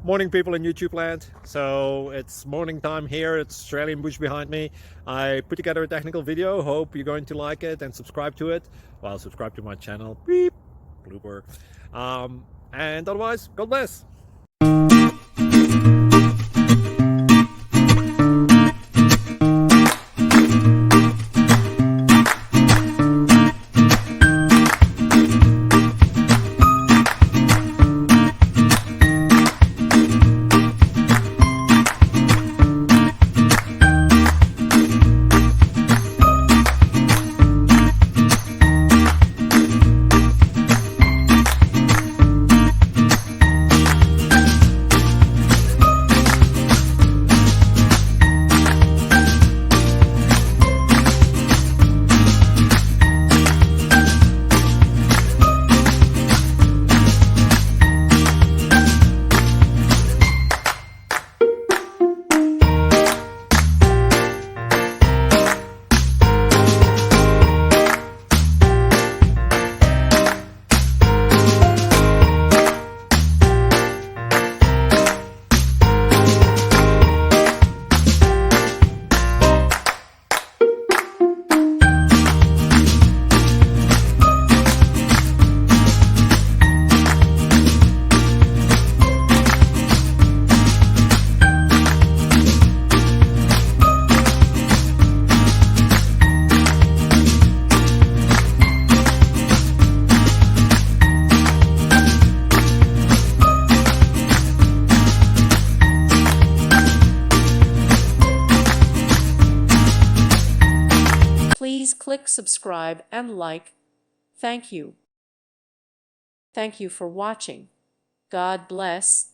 Morning, people in YouTube land. So it's morning time here. It's Australian bush behind me. I put together a technical video. Hope you're going to like it and subscribe to it. Well, subscribe to my channel. Beep. Blooper. And otherwise, God bless. Please click subscribe and like. Thank you. Thank you for watching. God bless.